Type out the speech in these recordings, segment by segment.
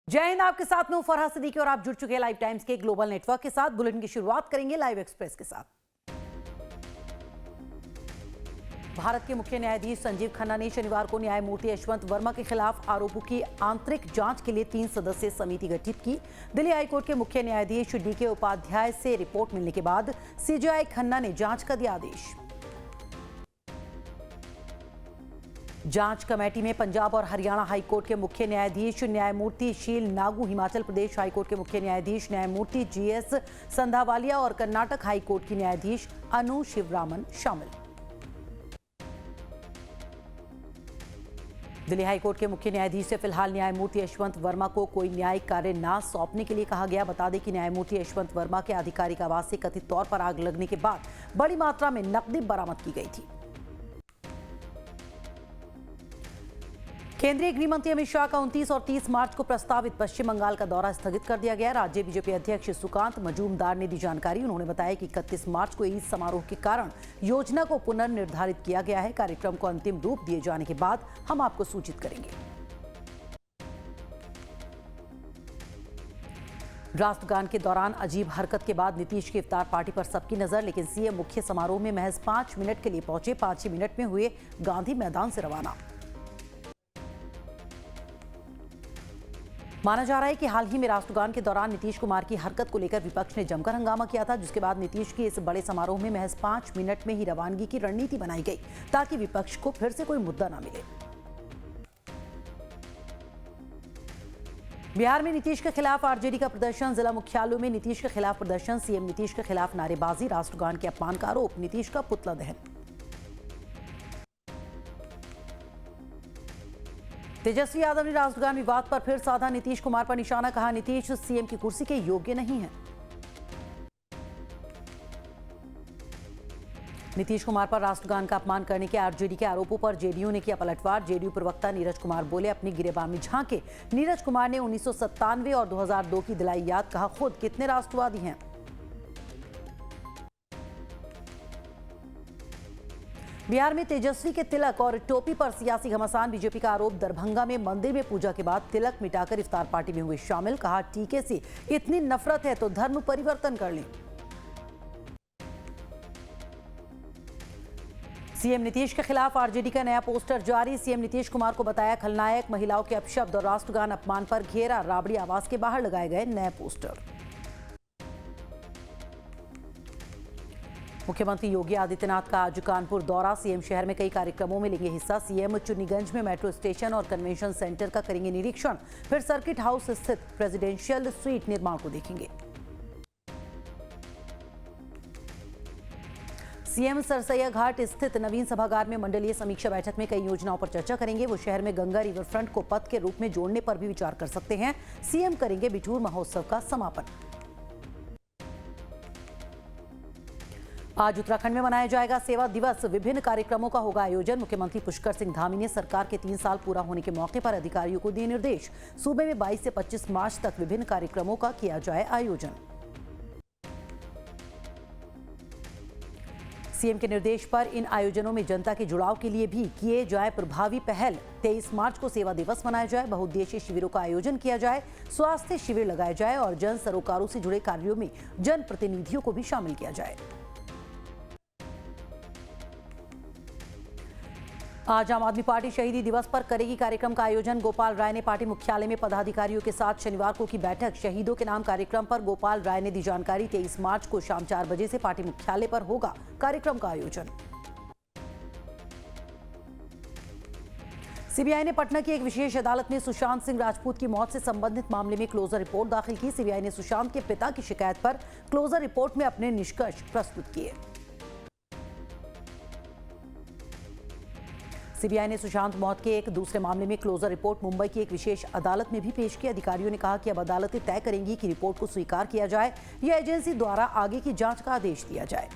जय हिंद। आपके साथ में फरहा सिद्दीकी और आप जुड़ चुके हैं लाइव टाइम्स के ग्लोबल नेटवर्क के साथ। बुलेटिन की शुरुआत करेंगे लाइव एक्सप्रेस के साथ। भारत के मुख्य न्यायाधीश संजीव खन्ना ने शनिवार को न्यायमूर्ति यशवंत वर्मा के खिलाफ आरोपों की आंतरिक जांच के लिए 3 सदस्यीय समिति गठित की। दिल्ली हाईकोर्ट के मुख्य न्यायाधीश डीके उपाध्याय से रिपोर्ट मिलने के बाद सीजेआई खन्ना ने जांच का दिया आदेश। जांच कमेटी में पंजाब और हरियाणा हाईकोर्ट के मुख्य न्यायाधीश न्यायमूर्ति शील नागू, हिमाचल प्रदेश हाईकोर्ट के मुख्य न्यायाधीश न्यायमूर्ति जीएस संधावालिया और कर्नाटक हाईकोर्ट की न्यायाधीश अनु शिवरामन शामिल। दिल्ली हाईकोर्ट के मुख्य न्यायाधीश से फिलहाल न्यायमूर्ति यशवंत वर्मा को कोई न्यायिक कार्य न सौंपने के लिए कहा गया। बता दें कि न्यायमूर्ति यशवंत वर्मा के आधिकारिक आवास से कथित तौर पर आग लगने के बाद बड़ी मात्रा में नकदी बरामद की गई थी। केंद्रीय गृह मंत्री अमित शाह का 29 और 30 मार्च को प्रस्तावित पश्चिम बंगाल का दौरा स्थगित कर दिया गया। राज्य बीजेपी अध्यक्ष सुकांत मजूमदार ने दी जानकारी। उन्होंने बताया कि 31 मार्च को इस समारोह के कारण योजना को पुनर्निर्धारित किया गया है। कार्यक्रम को अंतिम रूप दिए जाने के बाद हम आपको सूचित करेंगे। राष्ट्रगान के दौरान अजीब हरकत के बाद नीतीश की इफ्तार पार्टी पर सबकी नजर, लेकिन सीएम मुख्य समारोह में महज 5 मिनट के लिए पहुंचे। 5 ही मिनट में हुए गांधी मैदान से रवाना। माना जा रहा है कि हाल ही में राष्ट्रगान के दौरान नीतीश कुमार की हरकत को लेकर विपक्ष ने जमकर हंगामा किया था, जिसके बाद नीतीश की इस बड़े समारोह में महज 5 मिनट में ही रवानगी की रणनीति बनाई गई ताकि विपक्ष को फिर से कोई मुद्दा न मिले। बिहार में नीतीश के खिलाफ आरजेडी का प्रदर्शन। जिला मुख्यालयों में नीतीश के खिलाफ प्रदर्शन। सीएम नीतीश के खिलाफ नारेबाजी, राष्ट्रगान के अपमान का आरोप, नीतीश का पुतला दहन। तेजस्वी यादव ने राष्ट्रगान विवाद पर फिर साधा नीतीश कुमार पर निशाना। कहा, नीतीश सीएम की कुर्सी के योग्य नहीं है। नीतीश कुमार पर राष्ट्रगान का अपमान करने के आरजेडी के आरोपों पर जेडीयू ने किया पलटवार। जेडीयू प्रवक्ता नीरज कुमार बोले, अपनी गिरेबान में झांके। नीरज कुमार ने 1997 और 2002 की दिलाई याद। कहा, खुद कितने राष्ट्रवादी हैं। बिहार में तेजस्वी के तिलक और टोपी पर सियासी घमासान। बीजेपी का आरोप, दरभंगा में मंदिर में पूजा के बाद तिलक मिटाकर इफ्तार पार्टी में हुए शामिल। कहा, टीके से इतनी नफरत है तो धर्म परिवर्तन कर लें। सीएम नीतीश के खिलाफ आरजेडी का नया पोस्टर जारी। सीएम नीतीश कुमार को बताया खलनायक, महिलाओं के अपशब्द और राष्ट्रगान अपमान पर घेरा। राबड़ी आवास के बाहर लगाए गए नए पोस्टर। मुख्यमंत्री योगी आदित्यनाथ का आज कानपुर दौरा। सीएम शहर में कई कार्यक्रमों में लेंगे हिस्सा। सीएम चुन्नीगंज में मेट्रो स्टेशन और कन्वेंशन सेंटर का करेंगे निरीक्षण। फिर सर्किट हाउस स्थित प्रेसिडेंशियल स्वीट निर्माण को देखेंगे। सीएम सरसैया घाट स्थित नवीन सभागार में मंडलीय समीक्षा बैठक में कई योजनाओं पर चर्चा करेंगे। वो शहर में गंगा रिवर फ्रंट को पथ के रूप में जोड़ने पर भी विचार कर सकते हैं। सीएम करेंगे बिठूर महोत्सव का समापन। आज उत्तराखंड में मनाया जाएगा सेवा दिवस। विभिन्न कार्यक्रमों का होगा आयोजन। मुख्यमंत्री पुष्कर सिंह धामी ने सरकार के 3 साल पूरा होने के मौके पर अधिकारियों को दिए निर्देश। सूबे में 22 से 25 मार्च तक विभिन्न कार्यक्रमों का किया जाए आयोजन। सीएम के निर्देश पर इन आयोजनों में जनता के जुड़ाव के लिए भी किए जाए प्रभावी पहल। 23 मार्च को सेवा दिवस मनाया जाए। बहुउद्देशीय शिविरों का आयोजन किया जाए। स्वास्थ्य शिविर लगाए जाए और जन सरोकारों से जुड़े कार्यों में जनप्रतिनिधियों को भी शामिल किया जाए। आज आम आदमी पार्टी शहीदी दिवस पर करेगी कार्यक्रम का आयोजन। गोपाल राय ने पार्टी मुख्यालय में पदाधिकारियों के साथ शनिवार को की बैठक। शहीदों के नाम कार्यक्रम पर गोपाल राय ने दी जानकारी। 23 मार्च को शाम 4 बजे से पार्टी मुख्यालय पर होगा कार्यक्रम का आयोजन। सीबीआई ने पटना की एक विशेष अदालत में सुशांत सिंह राजपूत की मौत से संबंधित मामले में क्लोजर रिपोर्ट दाखिल की। सीबीआई ने सुशांत के पिता की शिकायत पर क्लोजर रिपोर्ट में अपने निष्कर्ष प्रस्तुत किए। सीबीआई ने सुशांत मौत के एक दूसरे मामले में क्लोजर रिपोर्ट मुंबई की एक विशेष अदालत में भी पेश की। अधिकारियों ने कहा कि अब अदालतें तय करेंगी कि रिपोर्ट को स्वीकार किया जाए या एजेंसी द्वारा आगे की जांच का आदेश दिया जाए।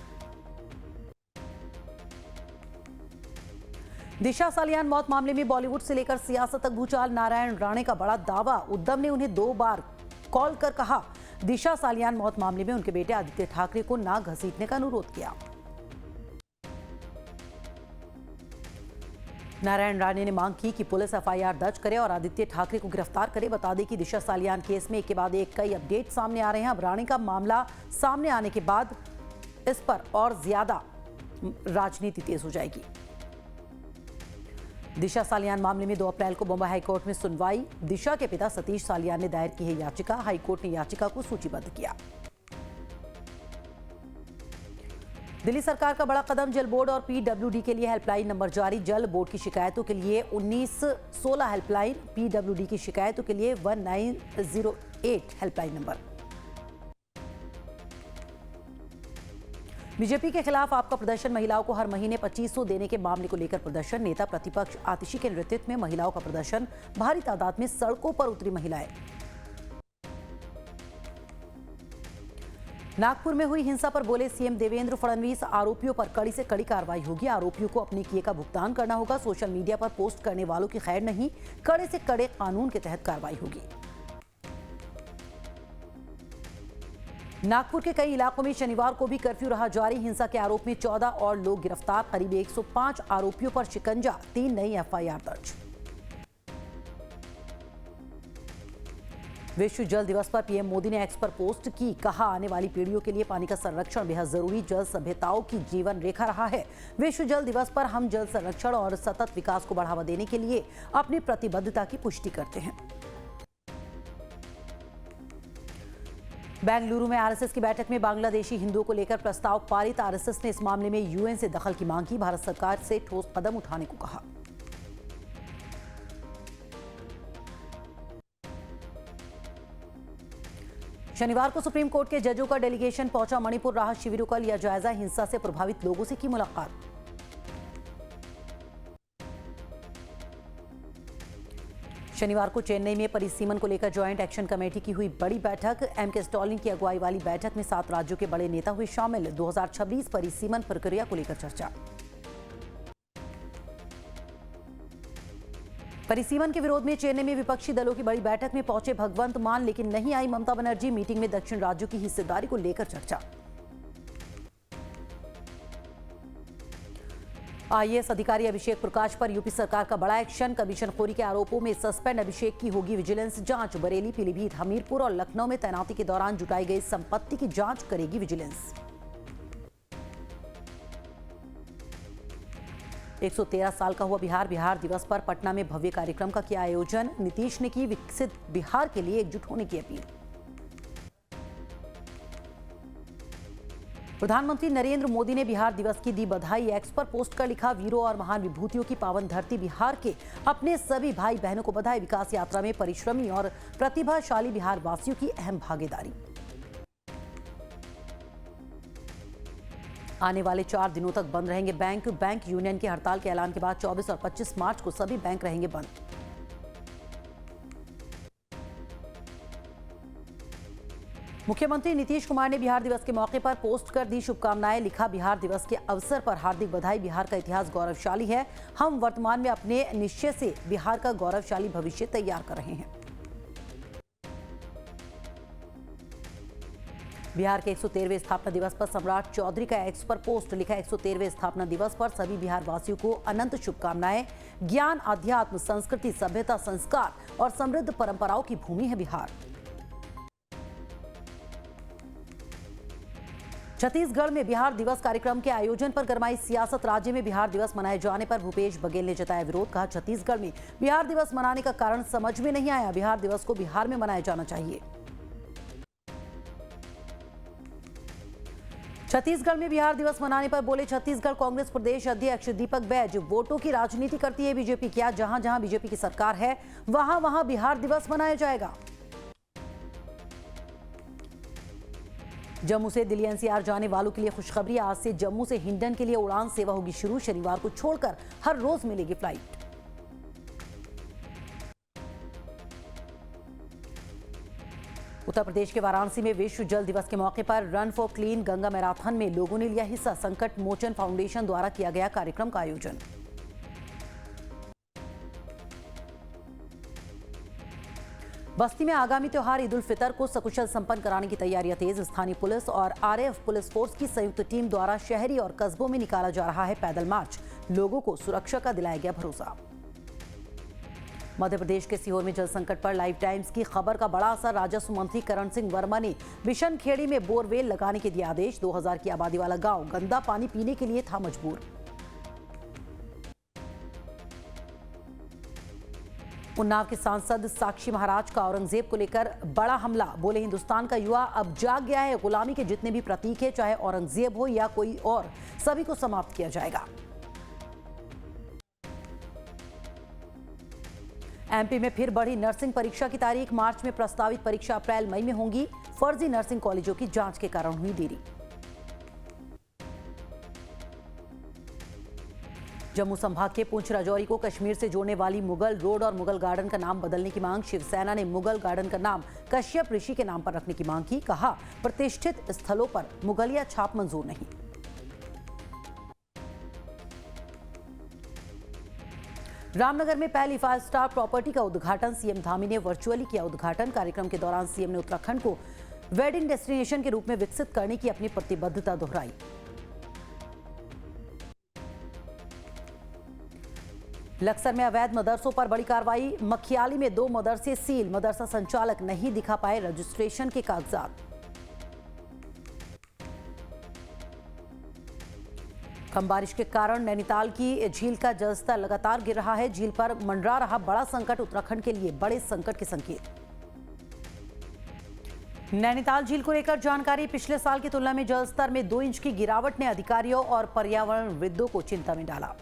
दिशा सालियान मौत मामले में बॉलीवुड से लेकर सियासत तक भूचाल। नारायण राणे का बड़ा दावा, उद्धव ने उन्हें 2 बार कॉल कर कहा दिशा सालियान मौत मामले में उनके बेटे आदित्य ठाकरे को ना घसीटने का अनुरोध किया। नारायण राणे ने मांग की कि पुलिस एफआईआर दर्ज करे और आदित्य ठाकरे को गिरफ्तार करे। बता दें कि दिशा सालियान केस में एक के बाद एक कई अपडेट सामने आ रहे हैं। अब राणे का मामला सामने आने के बाद इस पर और ज्यादा राजनीति तेज हो जाएगी। दिशा सालियान मामले में 2 अप्रैल को बंबई हाईकोर्ट में सुनवाई। दिशा के पिता सतीश सालियान ने दायर की है याचिका। हाईकोर्ट ने याचिका को सूचीबद्ध किया। दिल्ली सरकार का बड़ा कदम, जल बोर्ड और पीडब्ल्यूडी के लिए हेल्पलाइन नंबर जारी। जल बोर्ड की शिकायतों के लिए 1916 हेल्पलाइन, पीडब्ल्यूडी की शिकायतों के लिए 1908 हेल्पलाइन नंबर। बीजेपी के खिलाफ आपका प्रदर्शन, महिलाओं को हर महीने 2500 देने के मामले को लेकर प्रदर्शन। नेता प्रतिपक्ष आतिशी के नेतृत्व में महिलाओं का प्रदर्शन, भारी तादाद में सड़कों पर उतरी महिलाएं। नागपुर में हुई हिंसा पर बोले सीएम देवेंद्र फडणवीस, आरोपियों पर कड़ी से कड़ी कार्रवाई होगी। आरोपियों को अपने किए का भुगतान करना होगा। सोशल मीडिया पर पोस्ट करने वालों की खैर नहीं, कड़े से कड़े कानून के तहत कार्रवाई होगी। नागपुर के कई इलाकों में शनिवार को भी कर्फ्यू रहा जारी। हिंसा के आरोप में 14 और लोग गिरफ्तार, करीब 105 आरोपियों पर शिकंजा, 3 नई एफआईआर दर्ज। विश्व जल दिवस पर पीएम मोदी ने एक्स पर पोस्ट की, कहा आने वाली पीढ़ियों के लिए पानी का संरक्षण बेहद जरूरी। जल सभ्यताओं की जीवन रेखा रहा है। विश्व जल दिवस पर हम जल संरक्षण और सतत विकास को बढ़ावा देने के लिए अपनी प्रतिबद्धता की पुष्टि करते हैं। बेंगलुरु में आरएसएस की बैठक में बांग्लादेशी हिंदुओं को लेकर प्रस्ताव पारित। आरएसएस ने इस मामले में यूएन से दखल की मांग की। भारत सरकार से ठोस कदम उठाने को कहा। शनिवार को सुप्रीम कोर्ट के जजों का डेलीगेशन पहुंचा मणिपुर। राहत शिविरों का लिया जायजा, हिंसा से प्रभावित लोगों से की मुलाकात। शनिवार को चेन्नई में परिसीमन को लेकर ज्वाइंट एक्शन कमेटी की हुई बड़ी बैठक। एमके स्टालिन की अगुवाई वाली बैठक में 7 राज्यों के बड़े नेता हुए शामिल। 2026 परिसीमन प्रक्रिया को लेकर चर्चा। परिसीमन के विरोध में चेन्नई में विपक्षी दलों की बड़ी बैठक में पहुंचे भगवंत मान, लेकिन नहीं आई ममता बनर्जी। मीटिंग में दक्षिण राज्यों की हिस्सेदारी को लेकर चर्चा। आईएएस अधिकारी अभिषेक प्रकाश पर यूपी सरकार का बड़ा एक्शन। कमीशनखोरी के आरोपों में सस्पेंड अभिषेक की होगी विजिलेंस जांच। बरेली, पीलीभीत, हमीरपुर और लखनऊ में तैनाती के दौरान जुटाई गई संपत्ति की जांच करेगी विजिलेंस। 113 साल का हुआ बिहार दिवस पर पटना में भव्य कार्यक्रम का किया आयोजन। नीतीश ने की विकसित बिहार के लिए एकजुट होने की अपील। प्रधानमंत्री नरेंद्र मोदी ने बिहार दिवस की दी बधाई। एक्स पर पोस्ट कर लिखा, वीरों और महान विभूतियों की पावन धरती बिहार के अपने सभी भाई बहनों को बधाई। विकास यात्रा में परिश्रमी और प्रतिभाशाली बिहार वासियों की अहम भागीदारी। आने वाले 4 दिनों तक बंद रहेंगे बैंक यूनियन की हड़ताल के ऐलान के बाद 24 और 25 मार्च को सभी बैंक रहेंगे बंद। मुख्यमंत्री नीतीश कुमार ने बिहार दिवस के मौके पर पोस्ट कर दी शुभकामनाएं। लिखा, बिहार दिवस के अवसर पर हार्दिक बधाई। बिहार का इतिहास गौरवशाली है। हम वर्तमान में अपने निश्चय से बिहार का गौरवशाली भविष्य तैयार कर रहे हैं। बिहार के 113वें स्थापना दिवस पर सम्राट चौधरी का एक्स पर पोस्ट। लिखा, 113वें स्थापना दिवस पर सभी बिहार वासियों को अनंत शुभकामनाएं। ज्ञान, अध्यात्म, संस्कृति, सभ्यता, संस्कार और समृद्ध परंपराओं की भूमि है बिहार। छत्तीसगढ़ में बिहार दिवस कार्यक्रम के आयोजन पर गरमाई सियासत। राज्य में बिहार दिवस मनाए जाने पर भूपेश बघेल ने जताया विरोध। कहा, छत्तीसगढ़ में बिहार दिवस मनाने का कारण समझ में नहीं आया। बिहार दिवस को बिहार में मनाया जाना चाहिए। छत्तीसगढ़ में बिहार दिवस मनाने पर बोले छत्तीसगढ़ कांग्रेस प्रदेश अध्यक्ष दीपक बैज, वोटों की राजनीति करती है बीजेपी। क्या जहां जहां बीजेपी की सरकार है वहां वहां बिहार दिवस मनाया जाएगा। जम्मू से दिल्ली एनसीआर जाने वालों के लिए खुशखबरी। आज से जम्मू से हिंडन के लिए उड़ान सेवा होगी शुरू। शनिवार को छोड़कर हर रोज मिलेगी फ्लाइट। उत्तर प्रदेश के वाराणसी में विश्व जल दिवस के मौके पर run for clean Ganga marathon में लोगों ने लिया हिस्सा। संकट मोचन फाउंडेशन द्वारा किया गया कार्यक्रम का आयोजन। बस्ती में आगामी त्योहार ईद उल फितर को सकुशल संपन्न कराने की तैयारियां तेज। स्थानीय पुलिस और आरएएफ पुलिस फोर्स की संयुक्त टीम द्वारा शहरी और कस्बों में निकाला जा रहा है पैदल मार्च। लोगों को सुरक्षा का दिलाया गया भरोसा। मध्य प्रदेश के सीहोर में जल संकट पर लाइव टाइम्स की खबर का बड़ा असर। राजस्व मंत्री करण सिंह वर्मा ने बिशनखेड़ी में बोरवेल लगाने के दिए आदेश। 2000 की आबादी वाला गांव गंदा पानी पीने के लिए था मजबूर। उन्नाव के सांसद साक्षी महाराज का औरंगजेब को लेकर बड़ा हमला। बोले, हिंदुस्तान का युवा अब जाग गया है। गुलामी के जितने भी प्रतीक है, चाहे औरंगजेब हो या कोई और, सभी को समाप्त किया जाएगा। एमपी में फिर बढ़ी नर्सिंग परीक्षा की तारीख। मार्च में प्रस्तावित परीक्षा अप्रैल मई में होंगी। फर्जी नर्सिंग कॉलेजों की जांच के कारण हुई देरी। जम्मू संभाग के पुंछ राजौरी को कश्मीर से जोड़ने वाली मुगल रोड और मुगल गार्डन का नाम बदलने की मांग। शिवसेना ने मुगल गार्डन का नाम कश्यप ऋषि के नाम पर रखने की मांग की। कहा, प्रतिष्ठित स्थलों पर मुगलिया छाप मंजूर नहीं। रामनगर में पहली 5 स्टार प्रॉपर्टी का उद्घाटन। सीएम धामी ने वर्चुअली किया उद्घाटन। कार्यक्रम के दौरान सीएम ने उत्तराखंड को वेडिंग डेस्टिनेशन के रूप में विकसित करने की अपनी प्रतिबद्धता दोहराई। लक्सर में अवैध मदरसों पर बड़ी कार्रवाई। मखियाली में 2 मदरसे सील। मदरसा संचालक नहीं दिखा पाए रजिस्ट्रेशन के कागजात। कम बारिश के कारण नैनीताल की झील का जलस्तर लगातार गिर रहा है। झील पर मंडरा रहा बड़ा संकट। उत्तराखंड के लिए बड़े संकट के संकेत। नैनीताल झील को लेकर जानकारी। पिछले साल की तुलना में जलस्तर में 2 इंच की गिरावट ने अधिकारियों और पर्यावरणविदों को चिंता में डाला।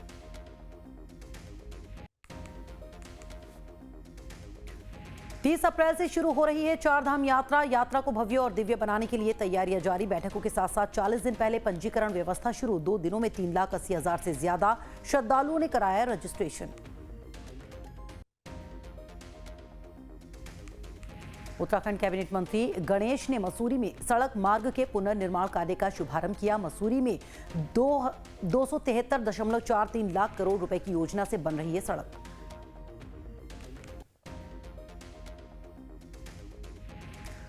तीस अप्रैल से शुरू हो रही है चारधाम यात्रा। यात्रा को भव्य और दिव्य बनाने के लिए तैयारियां जारी। बैठकों के साथ साथ 40 दिन पहले पंजीकरण व्यवस्था शुरू। 2 दिनों में 3,80,000 से ज्यादा श्रद्धालुओं ने कराया रजिस्ट्रेशन। उत्तराखंड कैबिनेट मंत्री गणेश ने मसूरी में सड़क मार्ग के पुनर्निर्माण कार्य का शुभारंभ किया। मसूरी में 273.43 लाख करोड़ रुपए की योजना से बन रही है सड़क।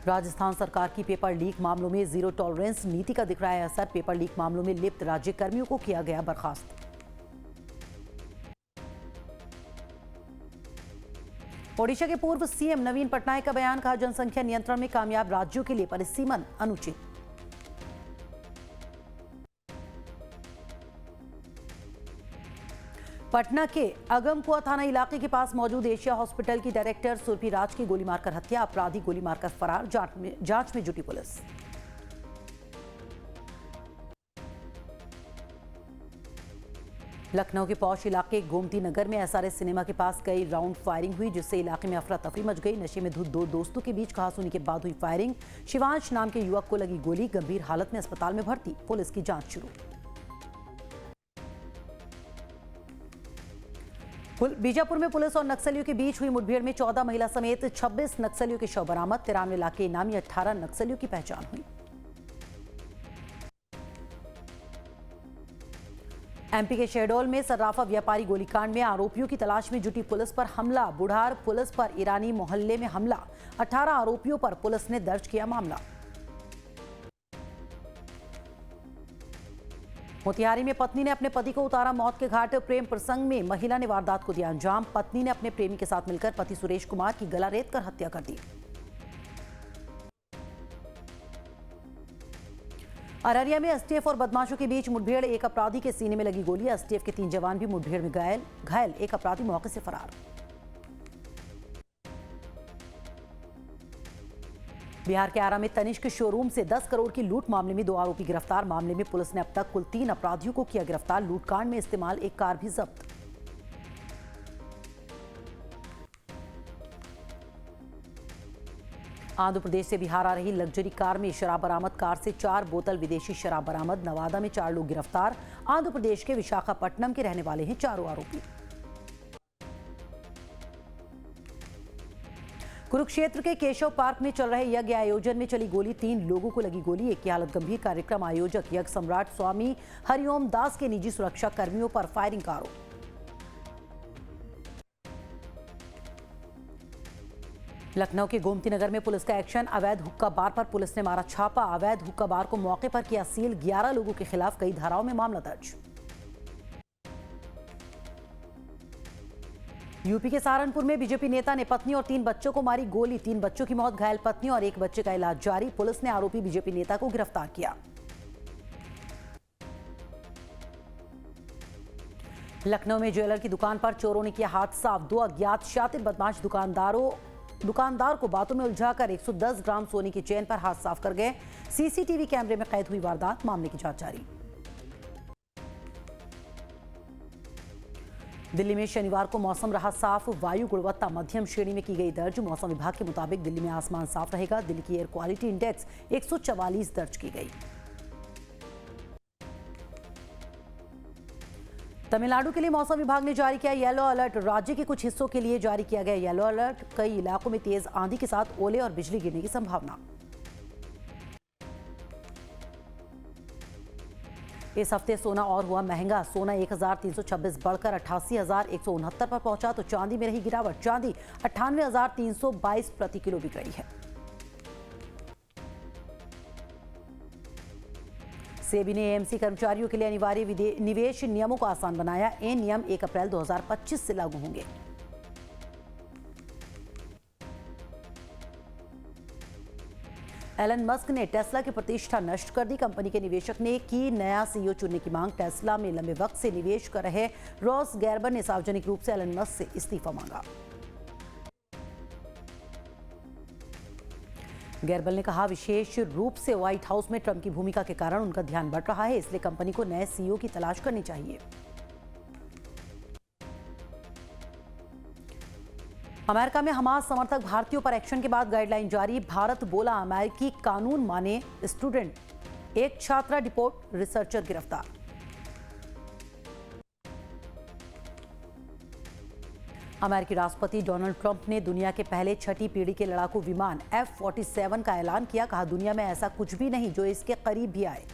राजस्थान सरकार की पेपर लीक मामलों में जीरो टॉलरेंस नीति का दिख रहा है असर। पेपर लीक मामलों में लिप्त राज्य कर्मियों को किया गया बर्खास्त। ओडिशा के पूर्व सीएम नवीन पटनायक का बयान। कहा, जनसंख्या नियंत्रण में कामयाब राज्यों के लिए परिसीमन अनुचित। पटना के अगमकुआ थाना इलाके के पास मौजूद एशिया हॉस्पिटल की डायरेक्टर सुरभि राज की गोली मारकर हत्या। अपराधी गोली मारकर फरार। जांच में जुटी पुलिस। लखनऊ के पौष इलाके गोमती नगर में एसआरएस सिनेमा के पास कई राउंड फायरिंग हुई, जिससे इलाके में अफरा तफरी मच गई। नशे में धुत 2 दोस्तों के बीच कहासुनी के बाद हुई फायरिंग। शिवांश नाम के युवक को लगी गोली। गंभीर हालत में अस्पताल में भर्ती। पुलिस की जांच शुरू। बीजापुर में पुलिस और नक्सलियों के बीच हुई मुठभेड़ में 14 महिला समेत 26 नक्सलियों के शव बरामद। 93 लाख के इनामी 18 नक्सलियों की पहचान हुई। एमपी के शहडोल में सर्राफा व्यापारी गोलीकांड में आरोपियों की तलाश में जुटी पुलिस पर हमला। बुढ़ार पुलिस पर ईरानी मोहल्ले में हमला। 18 आरोपियों पर पुलिस ने दर्ज किया मामला। मोतिहारी में पत्नी ने अपने पति को उतारा मौत के घाट। प्रेम प्रसंग में महिला ने वारदात को दिया अंजाम। पत्नी ने अपने प्रेमी के साथ मिलकर पति सुरेश कुमार की गला रेत कर हत्या कर दी। अररिया में एसटीएफ और बदमाशों के बीच मुठभेड़। एक अपराधी के सीने में लगी गोली। एसटीएफ के 3 जवान भी मुठभेड़ में घायल। एक अपराधी मौके से फरार। बिहार के आरा में तनिष्क शोरूम से 10 करोड़ की लूट मामले में 2 आरोपी गिरफ्तार। मामले में पुलिस ने अब तक कुल 3 अपराधियों को किया गिरफ्तार। लूटकांड में इस्तेमाल एक कार भी जब्त। आंध्र प्रदेश से बिहार आ रही लग्जरी कार में शराब बरामद। कार से 4 बोतल विदेशी शराब बरामद। नवादा में 4 लोग गिरफ्तार। आंध्र प्रदेश के विशाखापट्टनम के रहने वाले हैं चारों आरोपी। कुरुक्षेत्र के केशव पार्क में चल रहे यज्ञ आयोजन में चली गोली। 3 लोगों को लगी गोली। एक की हालत गंभीर। कार्यक्रम आयोजक यज्ञ सम्राट स्वामी हरिओम दास के निजी सुरक्षा कर्मियों पर फायरिंग का आरोप। लखनऊ के गोमती नगर में पुलिस का एक्शन। अवैध हुक्का बार पर पुलिस ने मारा छापा। अवैध हुक्का बार को मौके पर किया सील। 11 लोगों के खिलाफ कई धाराओं में मामला दर्ज। यूपी के सहारनपुर में बीजेपी नेता ने पत्नी और 3 बच्चों को मारी गोली। 3 बच्चों की मौत, घायल पत्नी और 1 बच्चे का इलाज जारी। पुलिस ने आरोपी बीजेपी नेता को गिरफ्तार किया। लखनऊ में ज्वेलर की दुकान पर चोरों ने किया हाथ साफ। 2 अज्ञात शातिर बदमाश दुकानदार को बातों में उलझाकर 110 ग्राम सोने की चेन पर हाथ साफ कर गए। सीसीटीवी कैमरे में कैद हुई वारदात, मामले की जांच जारी। दिल्ली में शनिवार को मौसम रहा साफ। वायु गुणवत्ता मध्यम श्रेणी में की गई दर्ज। मौसम विभाग के मुताबिक दिल्ली में आसमान साफ रहेगा। दिल्ली की एयर क्वालिटी इंडेक्स 144 दर्ज की गई। तमिलनाडु के लिए मौसम विभाग ने जारी किया येलो अलर्ट। राज्य के कुछ हिस्सों के लिए जारी किया गया येलो अलर्ट। कई इलाकों में तेज आंधी के साथ ओले और बिजली गिरने की संभावना। इस हफ्ते सोना और हुआ महंगा। सोना 1326 बढ़कर 88,169 पर पहुंचा तो चांदी में रही गिरावट। चांदी 98,322 प्रति किलो बिक रही है। सेबी ने एएमसी कर्मचारियों के लिए अनिवार्य निवेश नियमों को आसान बनाया। ये नियम 1 अप्रैल 2025 से लागू होंगे। एलन मस्क ने टेस्ला की प्रतिष्ठा नष्ट कर दी। कंपनी के निवेशक ने की नया सीईओ चुनने की मांग। टेस्ला में लंबे वक्त से निवेश कर रहे रॉस गैरबर ने सार्वजनिक रूप से एलन मस्क से इस्तीफा मांगा। गैरबल ने कहा, विशेष रूप से व्हाइट हाउस में ट्रंप की भूमिका के कारण उनका ध्यान बढ़ रहा है, इसलिए कंपनी को नए सीईओ की तलाश करनी चाहिए। अमेरिका में हमास समर्थक भारतीयों पर एक्शन के बाद गाइडलाइन जारी। भारत बोला अमेरिकी कानून माने स्टूडेंट। एक छात्रा डिपोर्ट, रिसर्चर गिरफ्तार। अमेरिकी राष्ट्रपति डोनाल्ड ट्रंप ने दुनिया के पहले 6ठी पीढ़ी के लड़ाकू विमान F-47 का ऐलान किया। कहा, दुनिया में ऐसा कुछ भी नहीं जो इसके करीब भी आए।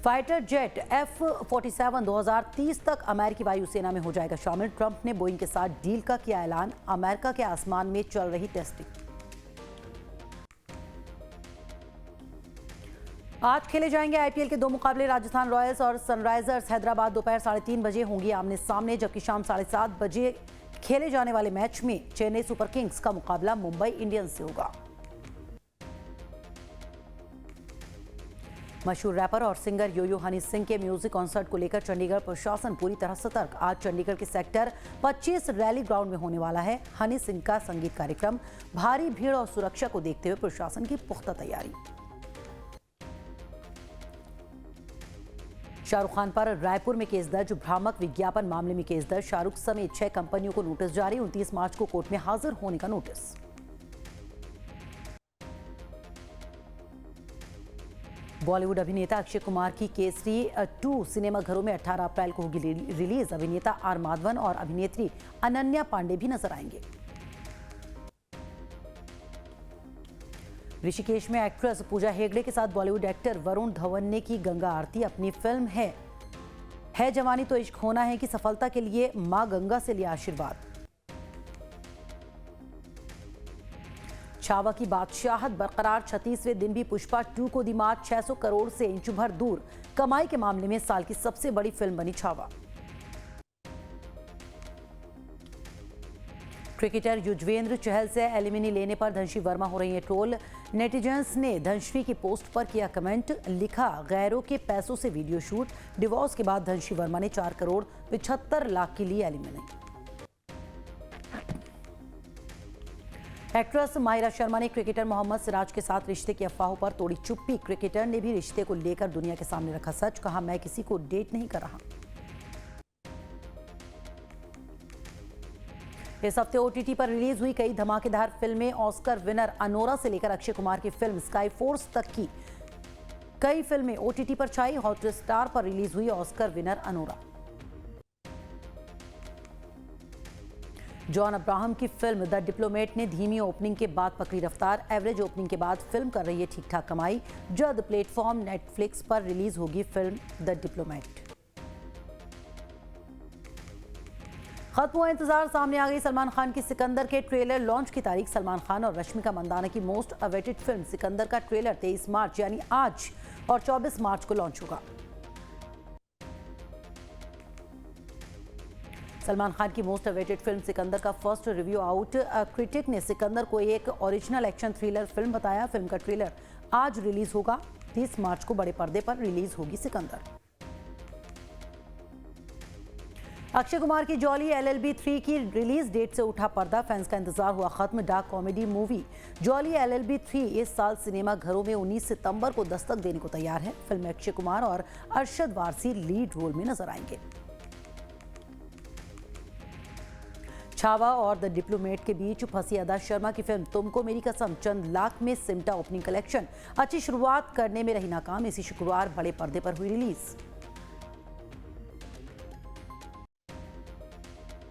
फाइटर जेट F-47 2030 तक अमेरिकी वायुसेना में हो जाएगा शामिल। ट्रंप ने बोइंग के साथ डील का किया ऐलान। अमेरिका के आसमान में चल रही टेस्टिंग। आज खेले जाएंगे आईपीएल के 2 मुकाबले। राजस्थान रॉयल्स और सनराइजर्स हैदराबाद दोपहर 3:30 बजे होंगी आमने सामने, जबकि शाम 7:30 बजे खेले जाने वाले मैच में चेन्नई सुपर किंग्स का मुकाबला मुंबई इंडियंस से होगा। मशहूर रैपर और सिंगर यो-यो हनी सिंह के म्यूजिक कॉन्सर्ट को लेकर चंडीगढ़ प्रशासन पूरी तरह सतर्क। आज चंडीगढ़ के सेक्टर 25 रैली ग्राउंड में होने वाला है हनी सिंह का संगीत कार्यक्रम। भारी भीड़ और सुरक्षा को देखते हुए प्रशासन की पुख्ता तैयारी। शाहरुख खान पर रायपुर में केस दर्ज। भ्रामक विज्ञापन मामले में केस दर्ज। शाहरुख समेत 6 कंपनियों को नोटिस जारी। 29 मार्च को कोर्ट में हाजिर होने का नोटिस। बॉलीवुड अभिनेता अक्षय कुमार की केसरी 2 सिनेमाघरों में 18 अप्रैल को होगी रिलीज। अभिनेता आर माधवन और अभिनेत्री अनन्या पांडे भी नजर आएंगे। ऋषिकेश में एक्ट्रेस पूजा हेगड़े के साथ बॉलीवुड एक्टर वरुण धवन ने की गंगा आरती। अपनी फिल्म है जवानी तो इश्क होना है की सफलता के लिए मां गंगा से लिया आशीर्वाद। छावा की बादशाहत बरकरार। 36वें दिन भी पुष्पा 2 को दी मात। 600 करोड़ से इंच भर दूर। कमाई के मामले में साल की सबसे बड़ी फिल्म बनी छावा। क्रिकेटर युजवेंद्र चहल से एलिमिनी लेने पर धनश्री वर्मा हो रही है ट्रोल। नेटिजन्स ने धनश्री की पोस्ट पर किया कमेंट। लिखा, गैरों के पैसों से वीडियो शूट। डिवोर्स के बाद धनश्री वर्मा ने 4 करोड़ 75 लाख की ली एलिमिनी। एक्ट्रेस माहिरा शर्मा ने क्रिकेटर मोहम्मद सिराज के साथ रिश्ते की अफवाहों पर तोड़ी चुप्पी। क्रिकेटर ने भी रिश्ते को लेकर दुनिया के सामने रखा सच। कहा, मैं किसी को डेट नहीं कर रहा। इस हफ्ते ओटीटी पर रिलीज हुई कई धमाकेदार फिल्में। ऑस्कर विनर अनोरा से लेकर अक्षय कुमार की फिल्म स्काई फोर्स तक की कई फिल्में ओटीटी पर छाई। हॉटस्टार पर रिलीज हुई Oscar winner Anora. John Abraham की फिल्म द डिप्लोमेट ने धीमी ओपनिंग के बाद पकड़ी रफ्तार। एवरेज ओपनिंग के बाद फिल्म कर रही है ठीक ठाक कमाई। जल्द प्लेटफॉर्म नेटफ्लिक्स पर रिलीज होगी फिल्म द डिप्लोमेट। खत्म हुआ इंतजार, सामने आ गई सलमान खान की सिकंदर के ट्रेलर लॉन्च की तारीख। सलमान खान और रश्मिका मंदाना की मोस्ट अवेटेड फिल्म सिकंदर का ट्रेलर 23 मार्च यानी आज और 24 मार्च को लॉन्च होगा। सलमान खान की मोस्ट अवेटेड फिल्म सिकंदर का फर्स्ट रिव्यू आउट। क्रिटिक ने सिकंदर को एक ओरिजिनल एक्शन थ्रिलर फिल्म बताया। फिल्म का ट्रेलर आज रिलीज होगा। 30 मार्च को बड़े पर्दे पर रिलीज होगी सिकंदर। अक्षय कुमार की जॉली LLB 3 की रिलीज डेट से उठा पर्दा। फैंस का इंतजार हुआ खत्म। Dark comedy movie jolly LLB 3 इस साल सिनेमा घरों में 19 सितंबर को दस्तक देने को तैयार है। फिल्म में अक्षय कुमार और अरशद वारसी लीड रोल में नजर आएंगे। छावा और द डिप्लोमेट के बीच फंसी अदा शर्मा की फिल्म तुमको मेरी कसम चंद लाख में सिमटा ओपनिंग कलेक्शन। अच्छी शुरुआत करने में रही नाकाम। इसी शुक्रवार बड़े पर्दे पर हुई रिलीज।